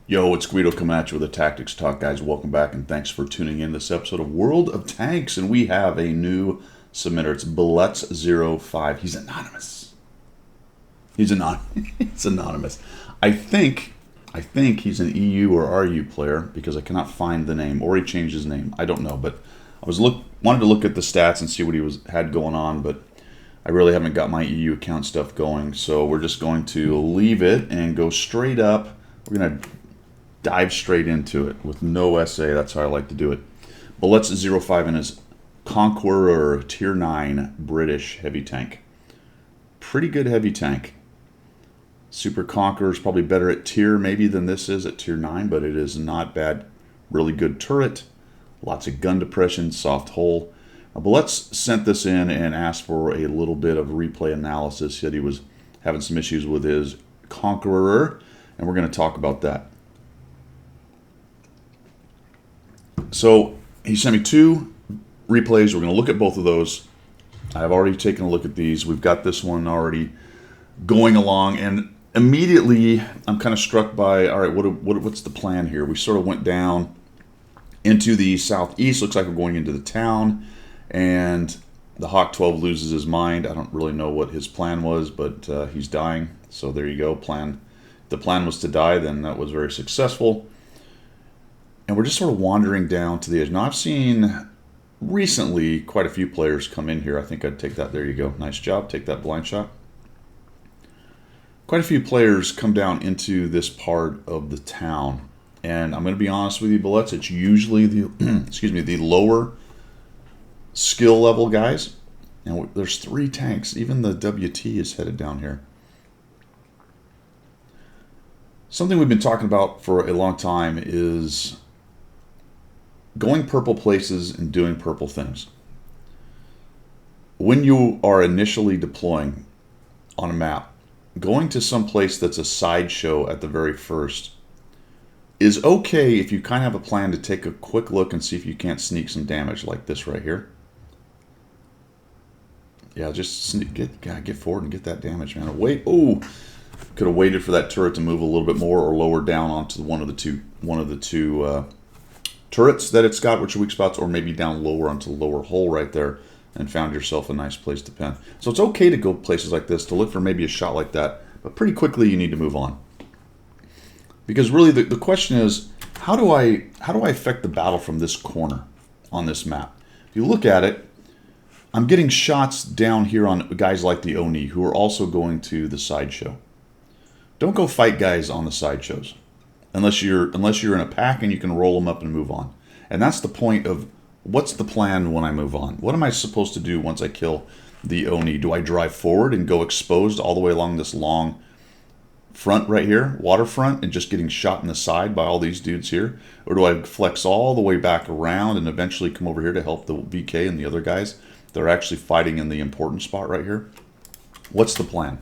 Yo, it's Guido coming at you with a Tactics Talk, guys. Welcome back, and thanks for tuning in this episode of World of Tanks. And we have a new submitter. It's Bilutz05. He's anonymous. He's anonymous. It's anonymous. I think he's an EU or RU player because I cannot find the name, or he changed his name. I don't know, but I wanted to look at the stats and see what he had going on, but I really haven't got my EU account stuff going. So we're just going to leave it and go straight up. We're gonna dive straight into it with no essay. That's how I like to do it. Bilutz05 in his Conqueror Tier 9 British heavy tank. Pretty good heavy tank. Super Conqueror is probably better at tier maybe than this is at tier 9, but it is not bad. Really good turret. Lots of gun depression, soft hull. Bilutz sent this in and asked for a little bit of replay analysis. He said he was having some issues with his Conqueror, and we're going to talk about that. So he sent me two replays. We're going to look at both of those. I've already taken a look at these. We've got this one already going along, and immediately I'm kind of struck by, all right, what's the plan here? We sort of went down into the southeast. Looks like we're going into the town, and the Hawk 12 loses his mind. I don't really know what his plan was, but he's dying. So there you go. The plan was to die, then that was very successful. And we're just sort of wandering down to the edge. Now, I've seen recently quite a few players come in here. I think I'd take that. There you go. Nice job. Take that blind shot. Quite a few players come down into this part of the town. And I'm going to be honest with you, Bilutz, it's usually the the lower skill level guys. And there's 3 tanks. Even the WT is headed down here. Something we've been talking about for a long time is going purple places and doing purple things. When you are initially deploying on a map, going to some place that's a sideshow at the very first is okay if you kind of have a plan to take a quick look and see if you can't sneak some damage like this right here. Yeah, just get forward and get that damage, man. Wait, oh, could have waited for that turret to move a little bit more or lower down onto one of the two turrets that it's got, which are weak spots, or maybe down lower onto the lower hole right there, and found yourself a nice place to pin. So it's okay to go places like this to look for maybe a shot like that, but pretty quickly you need to move on. Because really the question is, how do I affect the battle from this corner on this map? If you look at it, I'm getting shots down here on guys like the Oni, who are also going to the sideshow. Don't go fight guys on the sideshows unless you're in a pack and you can roll them up and move on. And that's the point of what's the plan when I move on? What am I supposed to do once I kill the Oni? Do I drive forward and go exposed all the way along this long front right here, waterfront, and just getting shot in the side by all these dudes here? Or do I flex all the way back around and eventually come over here to help the VK and the other guys that are actually fighting in the important spot right here? What's the plan?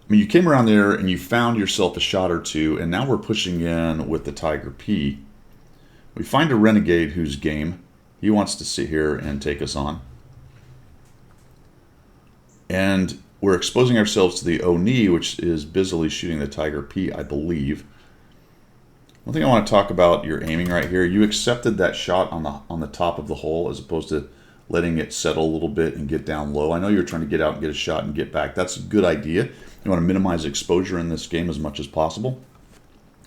I mean, you came around there and you found yourself a shot or two, and now we're pushing in with the Tiger P. We find a Renegade who's game. He wants to sit here and take us on. And we're exposing ourselves to the Oni, which is busily shooting the Tiger P, I believe. One thing I want to talk about your aiming right here. You accepted that shot on the top of the hole as opposed to letting it settle a little bit and get down low. I know you're trying to get out and get a shot and get back. That's a good idea. You want to minimize exposure in this game as much as possible.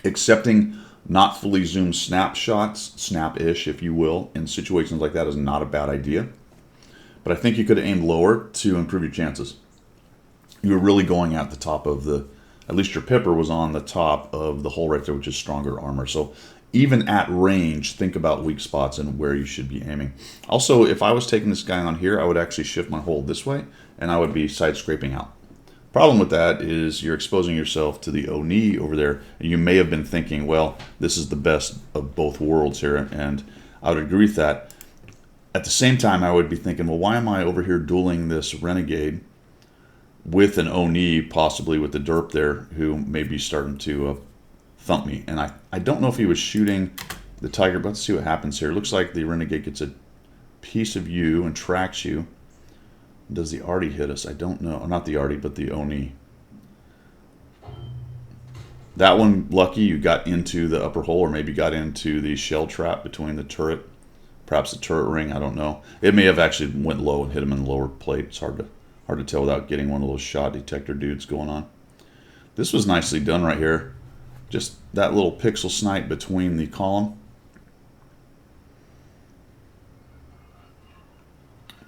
Accepting not fully zoomed snapshots, snap-ish if you will, in situations like that is not a bad idea. But I think you could aim lower to improve your chances. You were really going at the top of at least your Pipper was on the top of the hole right there, which is stronger armor. So even at range, think about weak spots and where you should be aiming. Also, if I was taking this guy on here, I would actually shift my hold this way, and I would be side scraping out. Problem with that is you're exposing yourself to the Oni over there, and you may have been thinking, well, this is the best of both worlds here, and I would agree with that. At the same time, I would be thinking, well, why am I over here dueling this Renegade with an Oni, possibly with the derp there, who may be starting to thump me? And I don't know if he was shooting the Tiger, but let's see what happens here. It looks like the Renegade gets a piece of you and tracks you. Does the Arty hit us? I don't know. Not the Arty, but the Oni. That one, lucky you got into the upper hole, or maybe got into the shell trap between the turret, perhaps the turret ring. I don't know. It may have actually went low and hit him in the lower plate. It's hard to tell without getting one of those shot detector dudes going on. This was nicely done right here. Just that little pixel snipe between the column.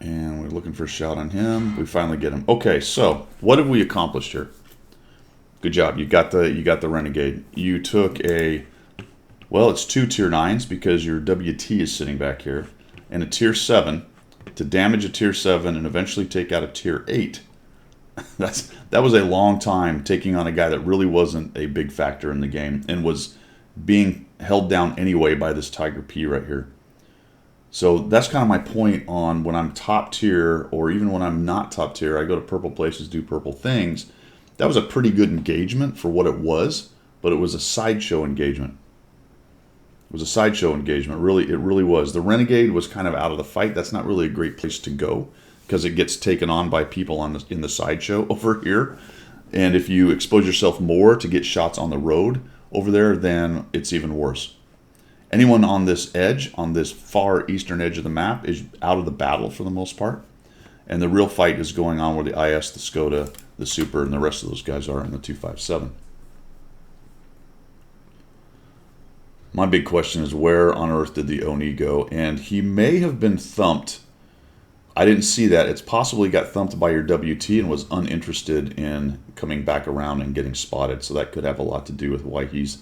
And we're looking for a shot on him. We finally get him. Okay, so what have we accomplished here? Good job. You got the Renegade. You took a, well, it's 2 tier 9s because your WT is sitting back here, and a tier 7 to damage a tier 7 and eventually take out a tier 8. That was a long time taking on a guy that really wasn't a big factor in the game and was being held down anyway by this Tiger P right here. So that's kind of my point on when I'm top tier, or even when I'm not top tier, I go to purple places, do purple things. That was a pretty good engagement for what it was, but it was a sideshow engagement. It was a sideshow engagement. Really, it really was. The Renegade was kind of out of the fight. That's not really a great place to go because it gets taken on by people in the sideshow over here. And if you expose yourself more to get shots on the road over there, then it's even worse. Anyone on this edge, on this far eastern edge of the map, is out of the battle for the most part. And the real fight is going on where the IS, the Skoda, the Super, and the rest of those guys are in the 257. My big question is, where on earth did the Oni go? And he may have been thumped. I didn't see that. It's possible he got thumped by your WT and was uninterested in coming back around and getting spotted. So that could have a lot to do with why he's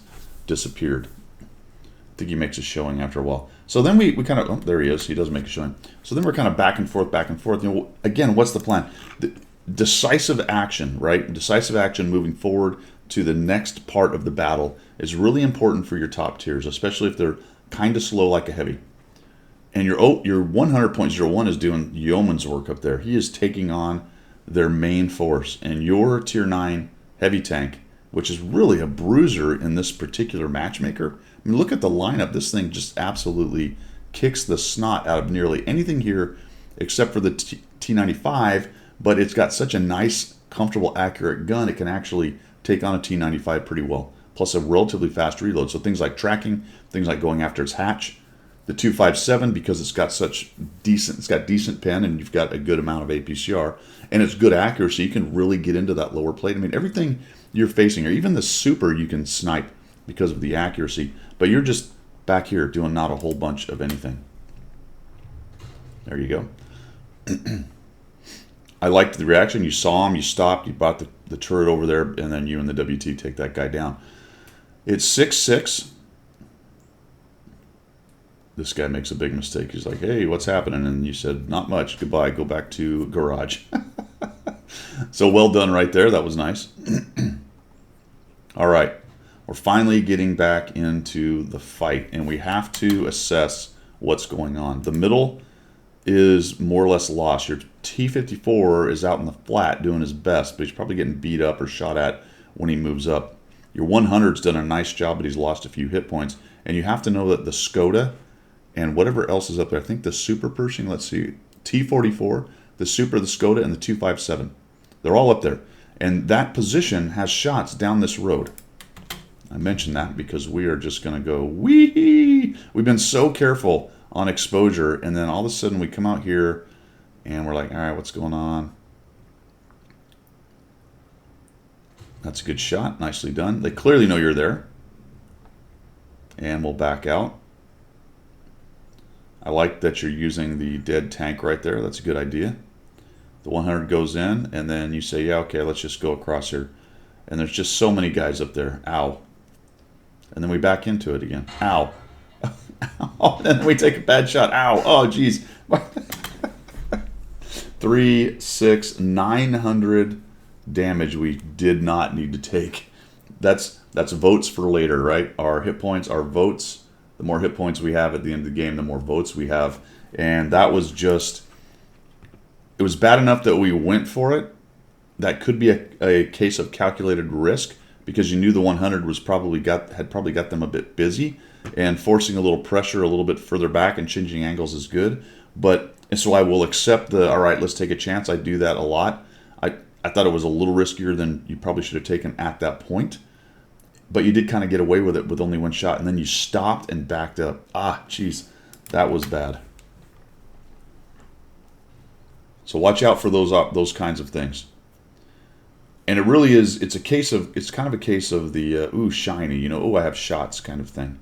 disappeared. I think he makes a showing after a while. So then we kind of, oh, there he is. He does make a showing. So then we're kind of back and forth, back and forth. You know, again, what's the plan? Decisive action, right? Decisive action moving forward to the next part of the battle is really important for your top tiers, especially if they're kind of slow like a heavy. And your 100.01 is doing yeoman's work up there. He is taking on their main force. And your tier 9 heavy tank, which is really a bruiser in this particular matchmaker. I mean, look at the lineup. This thing just absolutely kicks the snot out of nearly anything here except for the T95, but it's got such a nice, comfortable, accurate gun, it can actually take on a T95 pretty well, plus a relatively fast reload. So things like tracking, things like going after its hatch. The 257, because it's got decent pen and you've got a good amount of APCR, and it's good accuracy, you can really get into that lower plate. I mean, everything you're facing, or even the Super, you can snipe because of the accuracy, but you're just back here doing not a whole bunch of anything. There you go. I liked the reaction. You saw him, you stopped, you brought the turret over there, and then you and the WT take that guy down. It's 6-6. This guy makes a big mistake. He's like, hey, what's happening? And you said, not much. Goodbye. Go back to garage. So well done right there. That was nice. All right. We're finally getting back into the fight, and we have to assess what's going on. The middle is more or less lost. Your T-54 is out in the flat doing his best, but he's probably getting beat up or shot at when he moves up. Your 100's done a nice job, but he's lost a few hit points. And you have to know that the Skoda and whatever else is up there, I think the Super Pershing, let's see, T-44, the Super, the Skoda, and the 257. They're all up there. And that position has shots down this road. I mentioned that because we are just going to go, wee! We've been so careful on exposure, and then all of a sudden we come out here, and we're like, all right, what's going on? That's a good shot. Nicely done. They clearly know you're there. And we'll back out. I like that you're using the dead tank right there. That's a good idea. The 100 goes in, and then you say, yeah, okay, let's just go across here. And there's just so many guys up there. Ow. And then we back into it again. Ow. Ow. And then we take a bad shot. Ow. Oh, geez. 3, 6, 900 damage we did not need to take. That's votes for later, right? Our hit points, our votes. The more hit points we have at the end of the game, the more votes we have. And that was just, it was bad enough that we went for it. That could be a case of calculated risk because you knew the 100 had probably got them a bit busy, and forcing a little pressure a little bit further back and changing angles is good. And so I will accept all right, let's take a chance. I do that a lot. I thought it was a little riskier than you probably should have taken at that point. but you did kind of get away with it with only one shot, and then you stopped and backed up. Ah, jeez, that was bad. So watch out for those kinds of things. And it really is, it's kind of a case of the, ooh, shiny, you know, oh, I have shots kind of thing.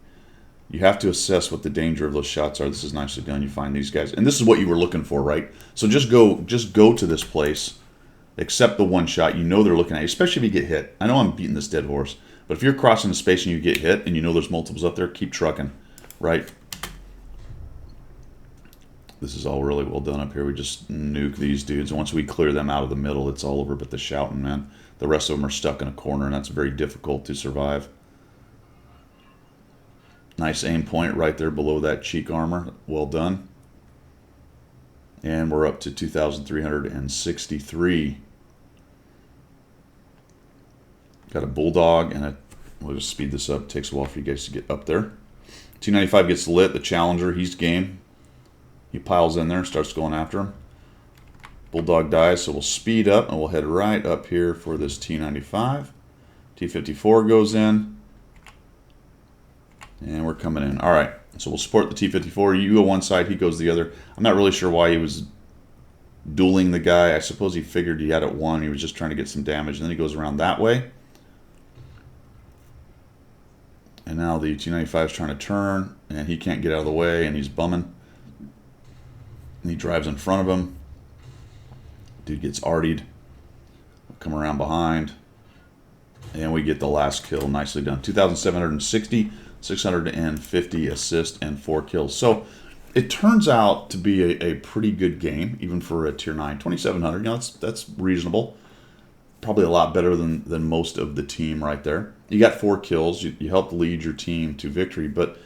You have to assess what the danger of those shots are. This is nicely done. You find these guys. And this is what you were looking for, right? So just go to this place, accept the one shot. You know they're looking at you, especially if you get hit. I know I'm beating this dead horse, but if you're crossing the space and you get hit and you know there's multiples up there, keep trucking, right? This is all really well done up here. We just nuke these dudes. Once we clear them out of the middle, it's all over but the shouting, man. The rest of them are stuck in a corner, and that's very difficult to survive. Nice aim point right there below that cheek armor. Well done. And we're up to 2,363. Got a bulldog and a... We'll just speed this up. It takes a while for you guys to get up there. 295 gets lit. The challenger, he's game. He piles in there and starts going after him. Bulldog dies, so we'll speed up and we'll head right up here for this T95. T54 goes in. And we're coming in. All right, so we'll support the T54. You go one side, he goes the other. I'm not really sure why he was dueling the guy. I suppose he figured he had it won. He was just trying to get some damage. And then he goes around that way. And now the T95 is trying to turn, and he can't get out of the way, and he's bumming. And he drives in front of him. Dude gets artied. We'll come around behind. And we get the last kill. Nicely done. 2,760, 650 assists, and 4 kills. So it turns out to be a pretty good game, even for a tier 9. 2,700, you know, that's reasonable. Probably a lot better than most of the team right there. You got 4 kills. You helped lead your team to victory. But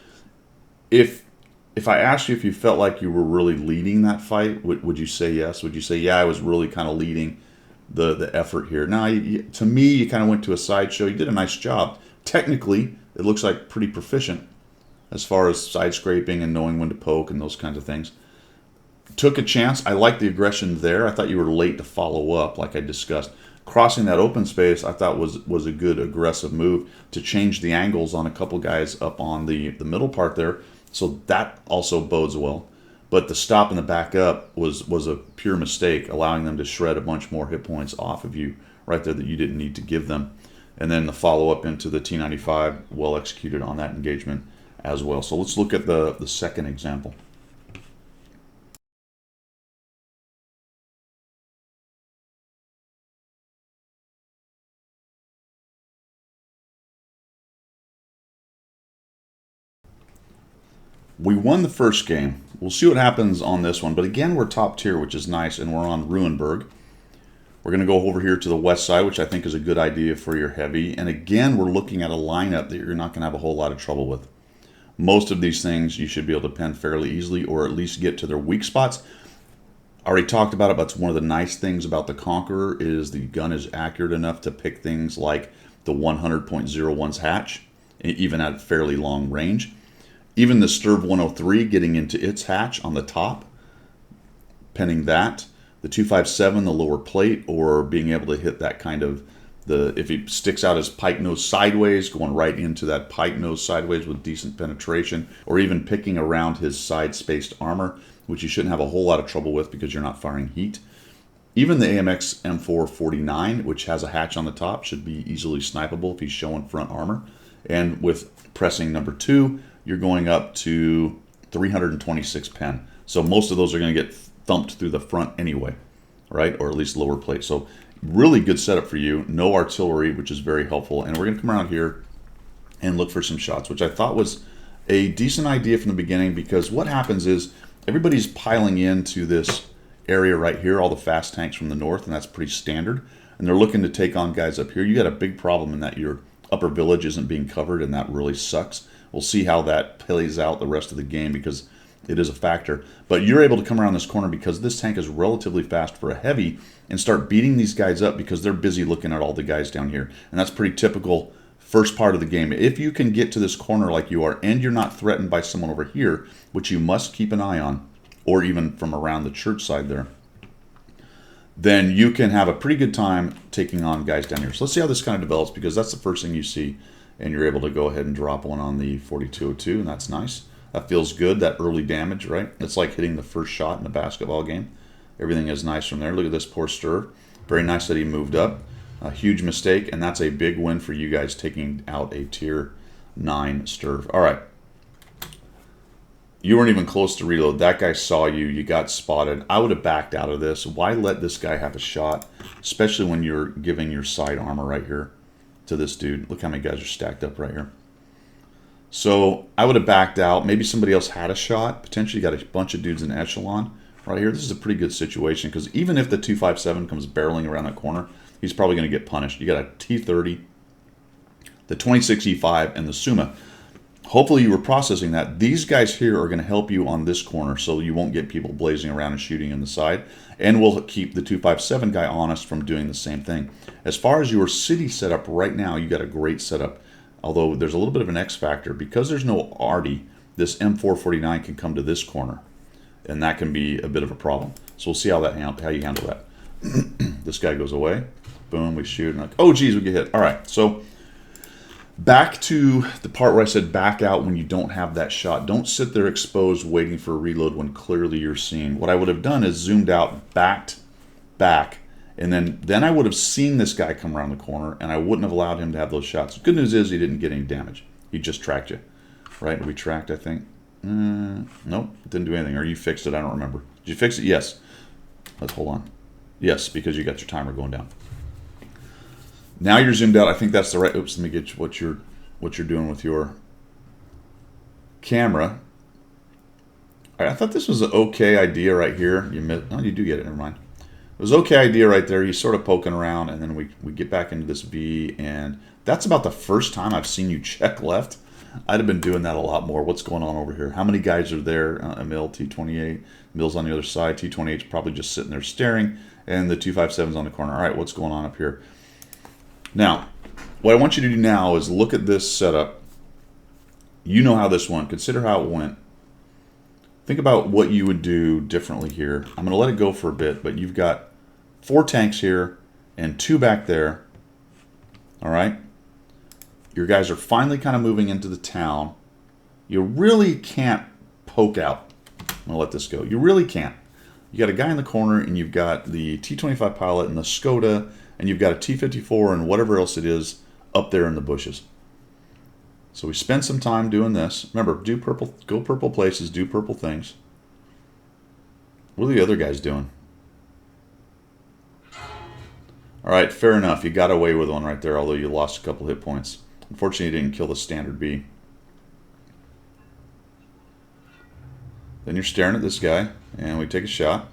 if I asked you if you felt like you were really leading that fight, would you say yes? Would you say, yeah, I was really kind of leading the effort here? Now, to me, you kind of went to a sideshow. You did a nice job. Technically, it looks like pretty proficient as far as side scraping and knowing when to poke and those kinds of things. Took a chance. I like the aggression there. I thought you were late to follow up, like I discussed. Crossing that open space, I thought was a good aggressive move to change the angles on a couple guys up on the middle part there. So that also bodes well. But the stop and the back up was a pure mistake, allowing them to shred a bunch more hit points off of you right there that you didn't need to give them. And then the follow-up into the T95, well executed on that engagement as well. So let's look at the second example. We won the first game. We'll see what happens on this one. But again, we're top tier, which is nice, and we're on Ruinberg. We're going to go over here to the west side, which I think is a good idea for your heavy. And again, we're looking at a lineup that you're not going to have a whole lot of trouble with. Most of these things you should be able to pen fairly easily, or at least get to their weak spots. I already talked about it, but it's one of the nice things about the Conqueror is the gun is accurate enough to pick things like the 100.01's hatch, even at fairly long range. Even the Sturv 103 getting into its hatch on the top, penning that. The 257, the lower plate, or being able to hit that kind of, if he sticks out his pike nose sideways, going right into that pike nose sideways with decent penetration, or even picking around his side-spaced armor, which you shouldn't have a whole lot of trouble with because you're not firing heat. Even the AMX M449, which has a hatch on the top, should be easily snipeable if he's showing front armor. And with pressing number 2, you're going up to 326 pen. So most of those are going to get thumped through the front anyway, right? Or at least lower plate. So really good setup for you. No artillery, which is very helpful. And we're going to come around here and look for some shots, which I thought was a decent idea from the beginning, because what happens is everybody's piling into this area right here, all the fast tanks from the north, and that's pretty standard. And they're looking to take on guys up here. You got a big problem in that your upper village isn't being covered, and that really sucks. We'll see how that plays out the rest of the game because it is a factor. But you're able to come around this corner because this tank is relatively fast for a heavy and start beating these guys up because they're busy looking at all the guys down here. And that's pretty typical first part of the game. If you can get to this corner like you are and you're not threatened by someone over here, which you must keep an eye on, or even from around the church side there, then you can have a pretty good time taking on guys down here. So let's see how this kind of develops, because that's the first thing you see and you're able to go ahead and drop one on the 4202, and that's nice. That feels good, that early damage, right? It's like hitting the first shot in a basketball game. Everything is nice from there. Look at this poor stir. Very nice that he moved up. A huge mistake, and that's a big win for you guys, taking out a tier 9 stir. All right. You weren't even close to reload. That guy saw you. You got spotted. I would have backed out of this. Why let this guy have a shot, especially when you're giving your side armor right here to this dude? Look how many guys are stacked up right here. So I would have backed out. Maybe somebody else had a shot. Potentially got a bunch of dudes in echelon right here. This is a pretty good situation because even if the 257 comes barreling around that corner, he's probably going to get punished. You got a T30, the 26E5, and the Suma. Hopefully you were processing that. These guys here are going to help you on this corner so you won't get people blazing around and shooting in the side. And we'll keep the 257 guy honest from doing the same thing. As far as your city setup right now, you got a great setup. Although there's a little bit of an X factor. Because there's no arty, this M449 can come to this corner. And that can be a bit of a problem. So we'll see how you handle that. This guy goes away. Boom, we shoot. And like, oh, geez, we get hit. All right, so back to the part where I said back out when you don't have that shot. Don't sit there exposed waiting for a reload when clearly you're seeing. What I would have done is zoomed out, backed back, and then I would have seen this guy come around the corner, and I wouldn't have allowed him to have those shots. The good news is he didn't get any damage. He just tracked you. Right? We tracked, I think. Nope, didn't do anything. Or you fixed it, I don't remember. Did you fix it? Yes. Let's hold on. Yes, because you got your timer going down. Now you're zoomed out. I think that's the right. Oops, let me get what you're doing with your camera. All right, I thought this was an okay idea right here. You do get it. Never mind. It was an okay idea right there. He's sort of poking around, and then we get back into this V, and that's about the first time I've seen you check left. I'd have been doing that a lot more. What's going on over here? How many guys are there? Emil, T28. Emil's on the other side. T28's probably just sitting there staring, and the 257's on the corner. All right, what's going on up here? Now, what I want you to do now is look at this setup. You know how this went. Consider how it went. Think about what you would do differently here. I'm going to let it go for a bit, but you've got 4 tanks here and 2 back there. All right? Your guys are finally kind of moving into the town. You really can't poke out. I'm going to let this go. You really can't. You got a guy in the corner, and you've got the T25 pilot and the Skoda, and you've got a T54 and whatever else it is up there in the bushes. So we spent some time doing this. Remember, go purple places, do purple things. What are the other guys doing? All right, fair enough. You got away with one right there, although you lost a couple hit points. Unfortunately, you didn't kill the standard B. Then you're staring at this guy, and we take a shot.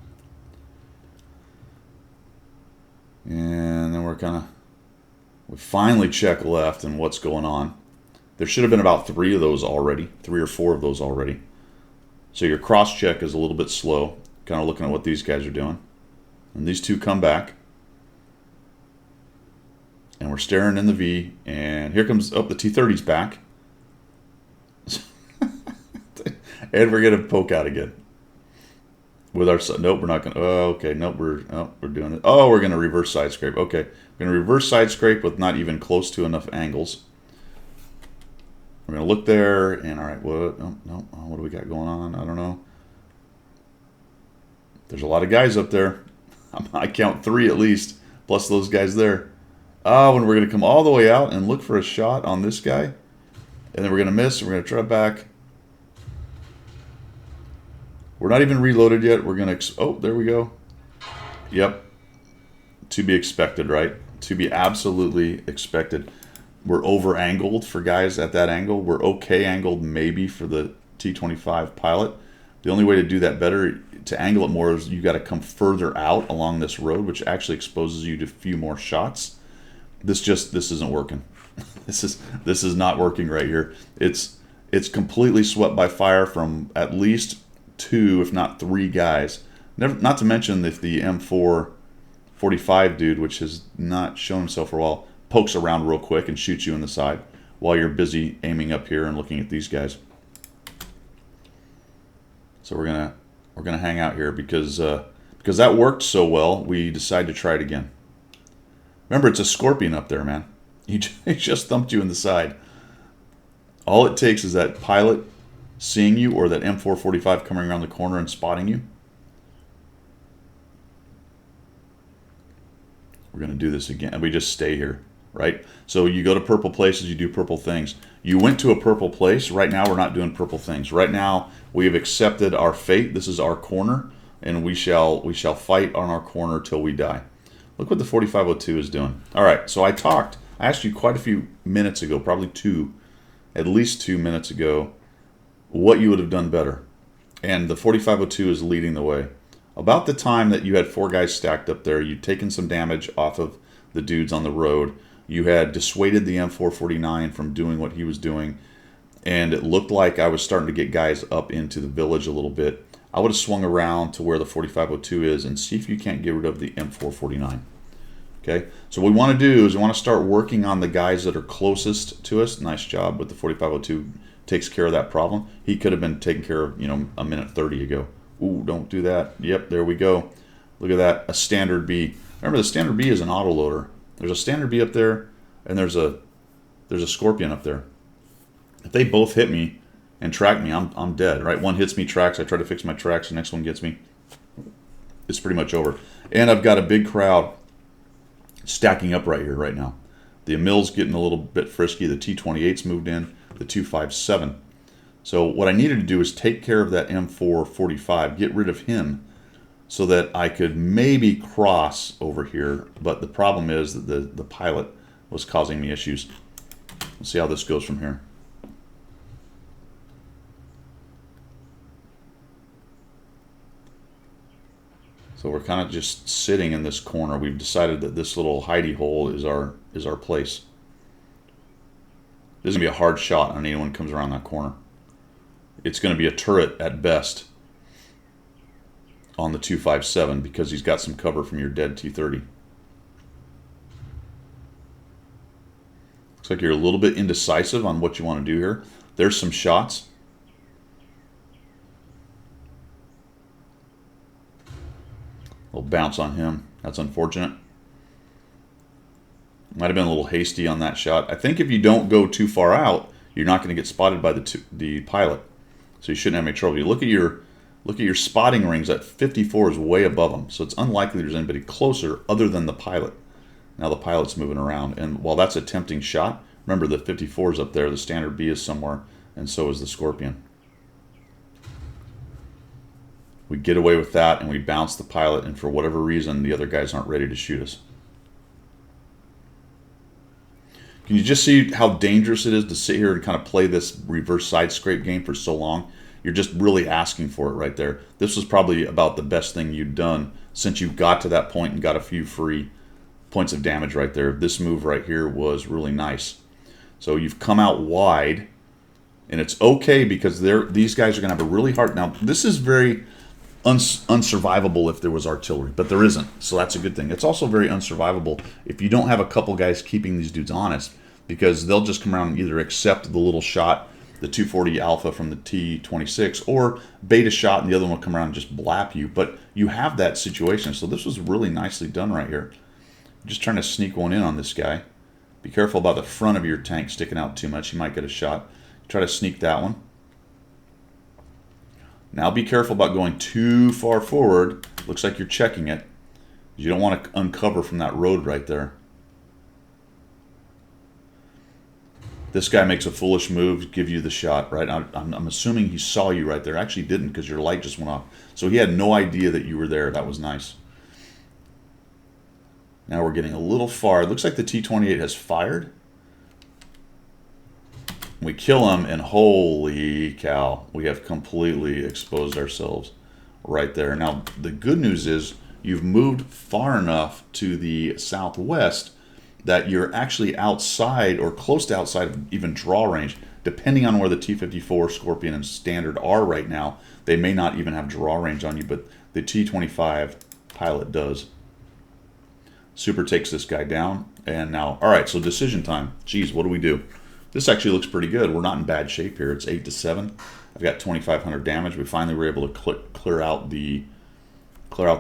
And then we finally check left and what's going on. There should have been about 3 of those already, 3 or 4 of those already. So your cross check is a little bit slow, kind of looking at what these guys are doing. And these 2 come back. And we're staring in the V, and here comes, the T30's back. And we're going to poke out again. With our, nope, we're not going to, oh, okay, nope, we're doing it. Oh, we're going to reverse side scrape. Okay, we're going to reverse side scrape with not even close to enough angles. We're going to look there, and all right, what, what do we got going on? I don't know. There's a lot of guys up there. I count 3 at least, plus those guys there. Oh, and we're going to come all the way out and look for a shot on this guy. And then we're going to miss, and we're going to try back. We're not even reloaded yet. We're going to... Oh, there we go. Yep. To be expected, right? To be absolutely expected. We're over-angled for guys at that angle. We're okay angled maybe for the T25 pilot. The only way to do that better, to angle it more, is you got to come further out along this road, which actually exposes you to a few more shots. This isn't working. This is not working right here. It's completely swept by fire from at least 2, if not 3 guys. Not to mention if the M445 dude, which has not shown himself for a while, pokes around real quick and shoots you in the side while you're busy aiming up here and looking at these guys. So we're gonna hang out here because that worked so well. We decided to try it again. Remember, it's a scorpion up there, man. He just thumped you in the side. All it takes is that pilot seeing you or that M445 coming around the corner and spotting you. We're going to do this again. And we just stay here, right? So you go to purple places, you do purple things. You went to a purple place. Right now we're not doing purple things. Right now we have accepted our fate. This is our corner, and we shall fight on our corner till we die. Look what the 4502 is doing. All right, so I asked you quite a few minutes ago, probably at least 2 minutes ago, what you would have done better. And the 4502 is leading the way. About the time that you had 4 guys stacked up there, you'd taken some damage off of the dudes on the road. You had dissuaded the M449 from doing what he was doing. And it looked like I was starting to get guys up into the village a little bit. I would have swung around to where the 4502 is and see if you can't get rid of the M449. Okay, so what we want to do is we want to start working on the guys that are closest to us. Nice job with the 4502. Takes care of that problem. He could have been taken care of, a minute 30 ago. Ooh, don't do that. Yep, there we go. Look at that, a standard B. Remember, the standard B is an autoloader. There's a standard B up there, and there's a Scorpion up there. If they both hit me and track me, I'm dead, right? One hits me, tracks. I try to fix my tracks. The next one gets me. It's pretty much over. And I've got a big crowd stacking up right here, right now. The Emil's getting a little bit frisky. The T28's moved in. The 257. So what I needed to do is take care of that M445, get rid of him, so that I could maybe cross over here. But the problem is that the pilot was causing me issues. Let's see how this goes from here. So we're kind of just sitting in this corner. We've decided that this little hidey hole is our place. This is going to be a hard shot on anyone who comes around that corner. It's going to be a turret at best on the 257 because he's got some cover from your dead T30. Looks like you're a little bit indecisive on what you want to do here. There's some shots. A little bounce on him. That's unfortunate. Might have been a little hasty on that shot. I think if you don't go too far out, you're not going to get spotted by the pilot. So you shouldn't have any trouble. You look at your spotting rings. That 54 is way above them, so it's unlikely there's anybody closer other than the pilot. Now the pilot's moving around, and while that's a tempting shot, remember the 54 is up there. The standard B is somewhere, and so is the Scorpion. We get away with that, and we bounce the pilot, and for whatever reason, the other guys aren't ready to shoot us. Can you just see how dangerous it is to sit here and kind of play this reverse side scrape game for so long? You're just really asking for it right there. This was probably about the best thing you'd done since you got to that point and got a few free points of damage right there. This move right here was really nice. So you've come out wide, and it's okay because these guys are going to have a really hard... Now, this is very unsurvivable if there was artillery, but there isn't, so that's a good thing. It's also very unsurvivable if you don't have a couple guys keeping these dudes honest, because they'll just come around and either accept the little shot, the 240 Alpha from the T26, or bait a shot and the other one will come around and just blap you. But you have that situation, so this was really nicely done right here. Just trying to sneak one in on this guy. Be careful about the front of your tank sticking out too much. You might get a shot. Try to sneak that one. Now be careful about going too far forward. Looks like you're checking it. You don't want to uncover from that road right there. This guy makes a foolish move, give you the shot, right? I'm assuming he saw you right there. Actually didn't, because your light just went off. So he had no idea that you were there. That was nice. Now we're getting a little far. It looks like the T28 has fired. We kill him, and holy cow, we have completely exposed ourselves right there. Now, the good news is you've moved far enough to the southwest that you're actually outside or close to outside of even draw range. Depending on where the T-54, Scorpion, and Standard are right now, they may not even have draw range on you, but the T-25 pilot does. Super takes this guy down, and now, all right, so decision time. Geez, what do we do? This actually looks pretty good. We're not in bad shape here. It's 8-7. I've got 2,500 damage. We finally were able to clear out the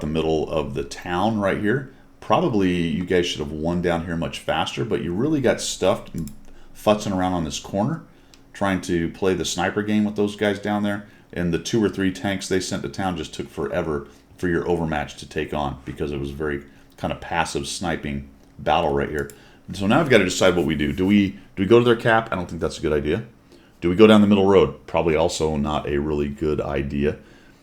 middle of the town right here. Probably you guys should have won down here much faster, but you really got stuffed and futzing around on this corner, trying to play the sniper game with those guys down there. And the 2 or 3 tanks they sent to town just took forever for your overmatch to take on, because it was very kind of passive sniping battle right here. And so now I've got to decide what we do. Do we go to their cap? I don't think that's a good idea. Do we go down the middle road? Probably also not a really good idea.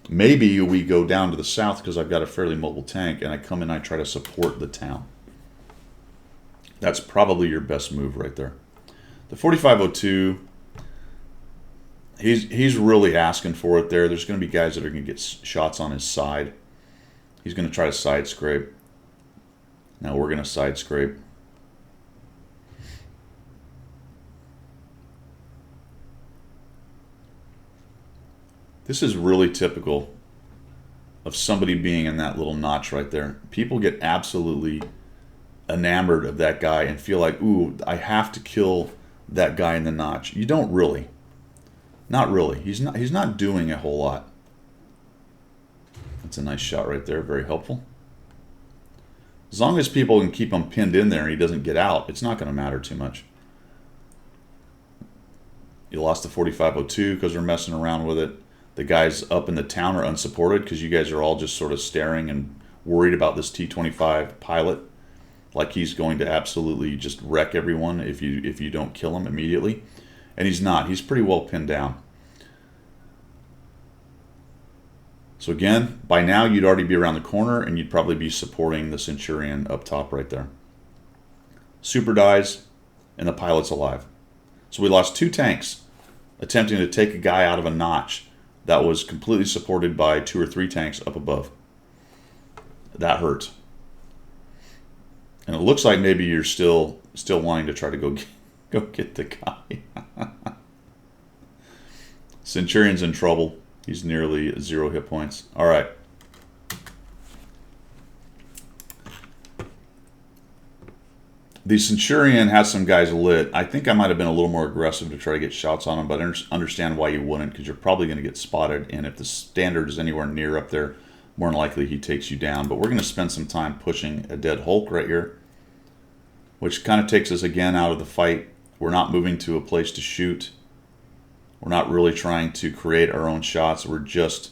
Maybe we go down to the south because I've got a fairly mobile tank, and I come in and I try to support the town. That's probably your best move right there. The 4502, he's really asking for it there. There's going to be guys that are going to get shots on his side. He's going to try to side scrape. Now we're going to side scrape. This is really typical of somebody being in that little notch right there. People get absolutely enamored of that guy and feel like, ooh, I have to kill that guy in the notch. You don't really. Not really. He's not doing a whole lot. That's a nice shot right there. Very helpful. As long as people can keep him pinned in there and he doesn't get out, it's not going to matter too much. You lost the 4502 because they're messing around with it. The guys up in the town are unsupported because you guys are all just sort of staring and worried about this T-25 pilot, like he's going to absolutely just wreck everyone if you don't kill him immediately. And he's not. He's pretty well pinned down. So again, by now you'd already be around the corner and you'd probably be supporting the Centurion up top right there. Super dies and the pilot's alive. So we lost 2 tanks attempting to take a guy out of a notch that was completely supported by 2 or 3 tanks up above. That hurt. And it looks like maybe you're still wanting to try to go get the guy. Centurion's in trouble. He's nearly 0 hit points. All right. The Centurion has some guys lit. I think I might have been a little more aggressive to try to get shots on him, but I understand why you wouldn't, because you're probably going to get spotted, and if the standard is anywhere near up there, more than likely he takes you down. But we're going to spend some time pushing a dead Hulk right here, which kind of takes us again out of the fight. We're not moving to a place to shoot. We're not really trying to create our own shots. We're just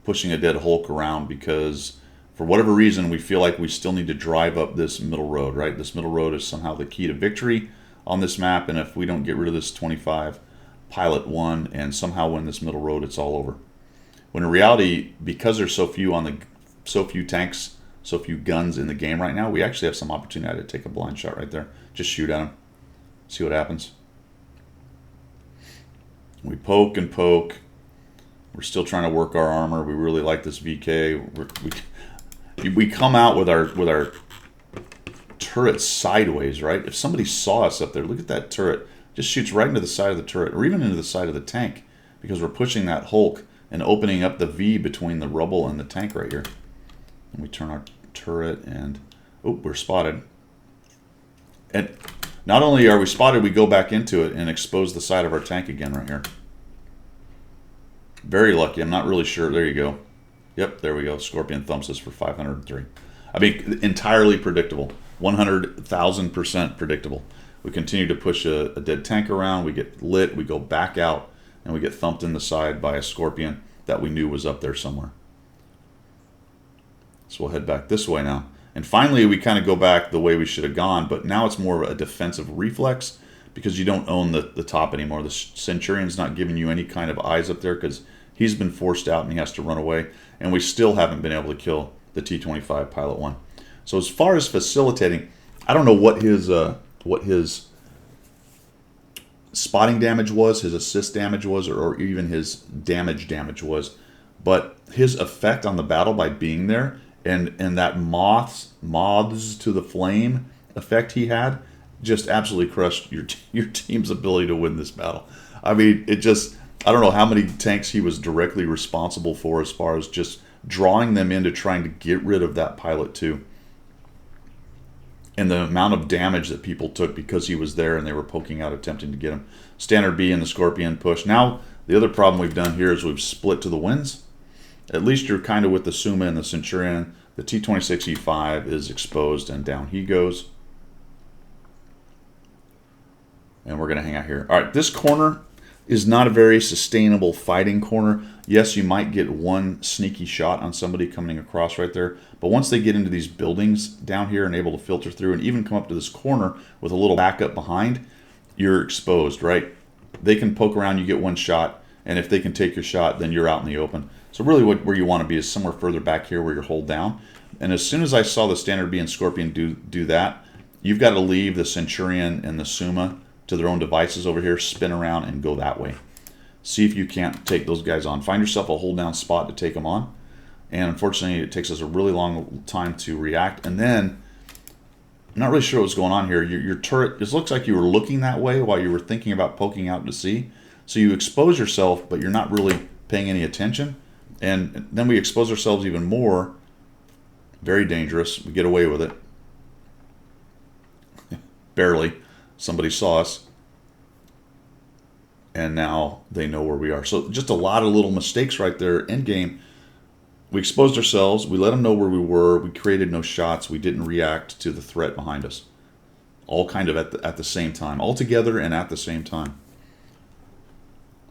pushing a dead Hulk around because for whatever reason, we feel like we still need to drive up this middle road, right? This middle road is somehow the key to victory on this map, and if we don't get rid of this 25 pilot 1 and somehow win this middle road, it's all over. When in reality, because there's so few tanks, so few guns in the game right now, we actually have some opportunity to take a blind shot right there. Just shoot at him. See what happens. We poke and poke. We're still trying to work our armor. We really like this VK. We come out with our turret sideways, right? If somebody saw us up there, look at that turret. Just shoots right into the side of the turret, or even into the side of the tank, because we're pushing that Hulk and opening up the V between the rubble and the tank right here. And we turn our turret and, oh, we're spotted. And not only are we spotted, we go back into it and expose the side of our tank again right here. Very lucky. I'm not really sure. There you go. Yep, there we go. Scorpion thumps us for 503. I mean, entirely predictable. 100,000% predictable. We continue to push a dead tank around. We get lit. We go back out. And we get thumped in the side by a Scorpion that we knew was up there somewhere. So we'll head back this way now. And finally, we kind of go back the way we should have gone. But now it's more of a defensive reflex because you don't own the top anymore. The Centurion's not giving you any kind of eyes up there because he's been forced out and he has to run away. And we still haven't been able to kill the T-25 Pilot 1. So as far as facilitating, I don't know what his spotting damage was, his assist damage was, or even his damage was. But his effect on the battle by being there and that moths to the flame effect he had just absolutely crushed your team's ability to win this battle. I mean, I don't know how many tanks he was directly responsible for as far as just drawing them into trying to get rid of that pilot too. And the amount of damage that people took because he was there and they were poking out attempting to get him. Standard B and the Scorpion push. Now, the other problem we've done here is we've split to the winds. At least you're kind of with the Suma and the Centurion. The T-26E5 is exposed and down he goes. And we're going to hang out here. All right, this corner, is not a very sustainable fighting corner. Yes, you might get one sneaky shot on somebody coming across right there, but once they get into these buildings down here and able to filter through and even come up to this corner with a little backup behind, you're exposed, right? They can poke around, you get one shot, and if they can take your shot, then you're out in the open. So really where you want to be is somewhere further back here where you're hold down. And as soon as I saw the Standard B and Scorpion do that, you've got to leave the Centurion and the Suma to their own devices over here, spin around, and go that way. See if you can't take those guys on. Find yourself a hold down spot to take them on. And unfortunately, it takes us a really long time to react. And then, I'm not really sure what's going on here. Your turret, it looks like you were looking that way while you were thinking about poking out to sea. So you expose yourself, but you're not really paying any attention. And then we expose ourselves even more. Very dangerous. We get away with it. Barely. Somebody saw us. And now they know where we are. So just a lot of little mistakes right there in game. We exposed ourselves. We let them know where we were. We created no shots. We didn't react to the threat behind us. All kind of at the same time. All together and at the same time.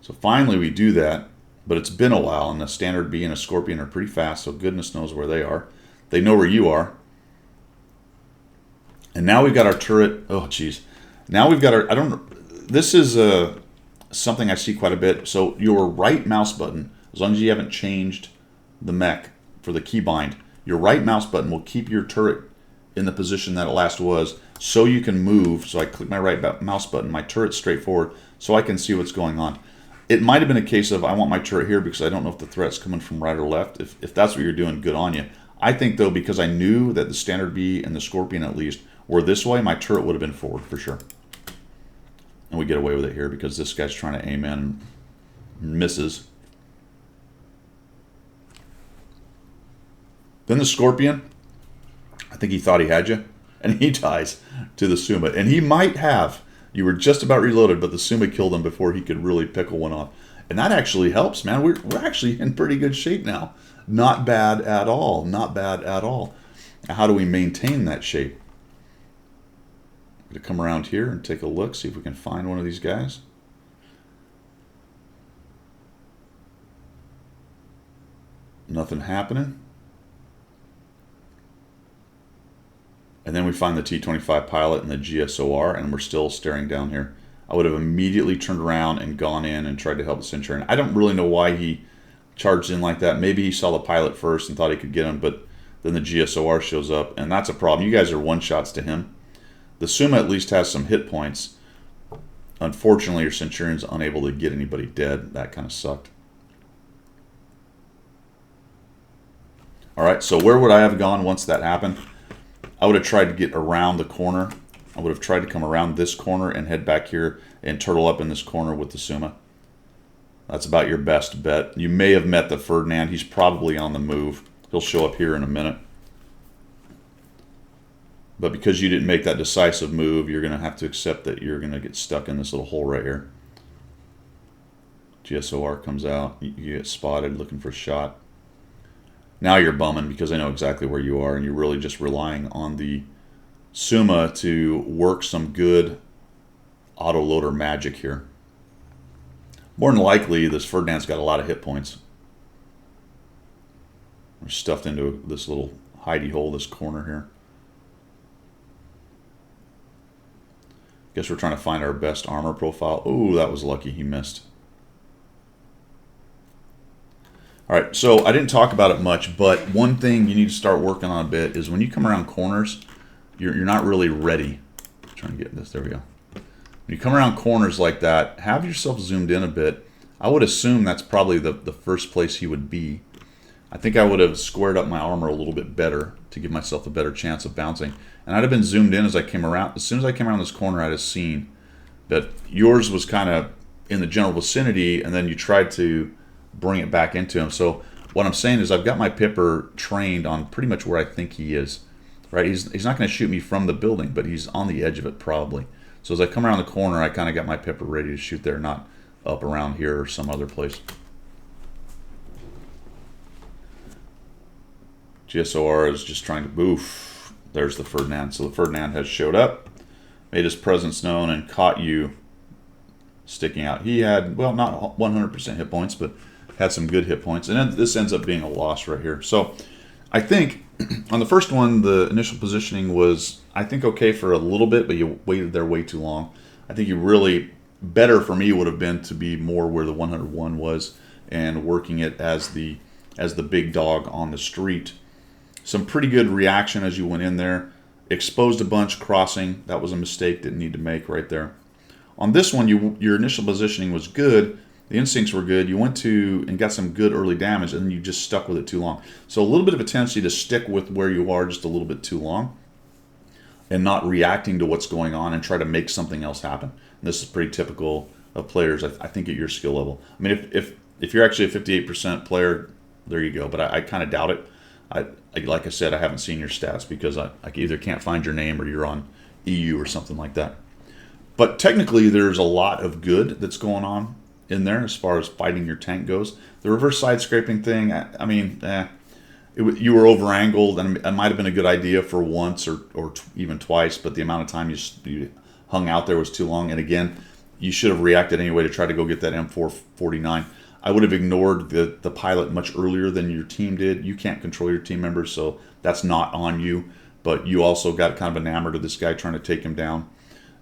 So finally we do that. But it's been a while. And the Standard B and a Scorpion are pretty fast. So goodness knows where they are. They know where you are. And now we've got our turret. Oh, geez. Now we've got our... This is something I see quite a bit. So your right mouse button, as long as you haven't changed the mech for the keybind, your right mouse button will keep your turret in the position that it last was, so you can move. So I click my right mouse button, my turret's straight forward, so I can see what's going on. It might have been a case of I want my turret here because I don't know if the threat's coming from right or left. If that's what you're doing, good on you. I think, though, because I knew that the Standard B and the Scorpion, at least, were this way, my turret would have been forward for sure. And we get away with it here because this guy's trying to aim in and misses. Then the Scorpion, I think he thought he had you, and he dies to the Suma. And he might have. You were just about reloaded, but the Suma killed him before he could really pickle one off. And that actually helps, man. We're actually in pretty good shape now. Not bad at all. Not bad at all. Now, how do we maintain that shape? I'm going to come around here and take a look, see if we can find one of these guys. Nothing happening. And then we find the T-25 pilot and the GSOR, and we're still staring down here. I would have immediately turned around and gone in and tried to help the Centurion. I don't really know why he charged in like that. Maybe he saw the pilot first and thought he could get him, but then the GSOR shows up, and that's a problem. You guys are one-shots to him. The Suma at least has some hit points. Unfortunately, your Centurion's unable to get anybody dead. That kind of sucked. All right, so where would I have gone once that happened? I would have tried to get around the corner. I would have tried to come around this corner and head back here and turtle up in this corner with the Suma. That's about your best bet. You may have met the Ferdinand. He's probably on the move. He'll show up here in a minute. But because you didn't make that decisive move, you're going to have to accept that you're going to get stuck in this little hole right here. GSOR comes out. You get spotted looking for a shot. Now you're bumming because I know exactly where you are, and you're really just relying on the Suma to work some good autoloader magic here. More than likely, this Ferdinand's got a lot of hit points. We're stuffed into this little hidey hole, this corner here. Guess we're trying to find our best armor profile. Oh, that was lucky. He missed. All right, so I didn't talk about it much, but one thing you need to start working on a bit is when you come around corners, you're not really ready. I'm trying to get this. There we go. When you come around corners like that, have yourself zoomed in a bit. I would assume that's probably the first place he would be. I think I would have squared up my armor a little bit better to give myself a better chance of bouncing. And I'd have been zoomed in as I came around. As soon as I came around this corner, I'd have seen that yours was kind of in the general vicinity, and then you tried to bring it back into him. So what I'm saying is I've got my Pipper trained on pretty much where I think he is. Right? He's not going to shoot me from the building, but he's on the edge of it probably. So as I come around the corner, I kind of got my Pipper ready to shoot there, not up around here or some other place. GSOR is just trying to boof. There's the Ferdinand. So the Ferdinand has showed up, made his presence known, and caught you sticking out. He had, well, not 100% hit points, but had some good hit points. And then this ends up being a loss right here. So I think on the first one, the initial positioning was, I think, okay for a little bit, but you waited there way too long. I think you really, better for me would have been to be more where the 101 was and working it as the big dog on the street. Some pretty good reaction as you went in there. Exposed a bunch crossing. That was a mistake, didn't need to make right there. On this one, your initial positioning was good. The instincts were good. You went to and got some good early damage, and then you just stuck with it too long. So a little bit of a tendency to stick with where you are just a little bit too long and not reacting to what's going on and try to make something else happen. And this is pretty typical of players, I think, at your skill level. I mean, if you're actually a 58% player, there you go. But I kind of doubt it. Like I said, I haven't seen your stats because I either can't find your name or you're on EU or something like that. But technically, there's a lot of good that's going on in there as far as fighting your tank goes. The reverse side scraping thing, I mean, you were over angled, and it might have been a good idea for once or even twice, but the amount of time you hung out there was too long. And again, you should have reacted anyway to try to go get that M449. I would have ignored the pilot much earlier than your team did. You can't control your team members, so that's not on you. But you also got kind of enamored of this guy trying to take him down.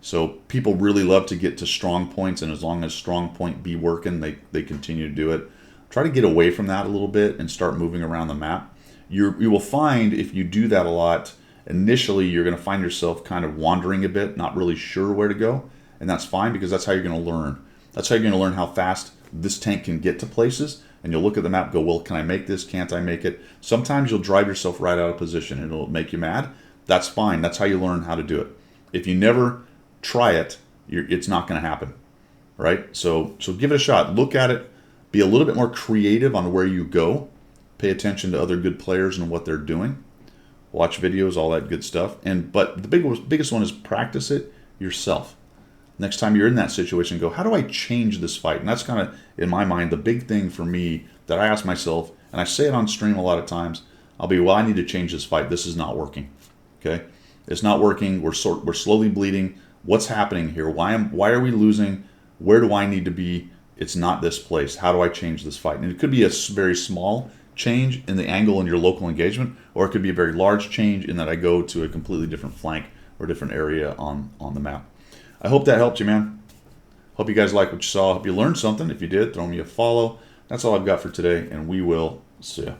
So people really love to get to strong points, and as long as strong point be working, they continue to do it. Try to get away from that a little bit and start moving around the map. You will find if you do that a lot, initially you're going to find yourself kind of wandering a bit, not really sure where to go, and that's fine because that's how you're going to learn. That's how you're going to learn how fast this tank can get to places, and you'll look at the map and go, well, can I make this? Can't I make it? Sometimes you'll drive yourself right out of position and it'll make you mad. That's fine. That's how you learn how to do it. If you never try it, it's not going to happen, right? So give it a shot. Look at it. Be a little bit more creative on where you go. Pay attention to other good players and what they're doing. Watch videos, all that good stuff. But the biggest one is practice it yourself. Next time you're in that situation, go, how do I change this fight? And that's kind of, in my mind, the big thing for me that I ask myself, and I say it on stream a lot of times, I'll be, well, I need to change this fight. This is not working, okay? It's not working. We're slowly bleeding. What's happening here? Why are we losing? Where do I need to be? It's not this place. How do I change this fight? And it could be a very small change in the angle in your local engagement, or it could be a very large change in that I go to a completely different flank or different area on the map. I hope that helped you, man. Hope you guys like what you saw. Hope you learned something. If you did, throw me a follow. That's all I've got for today, and we will see ya.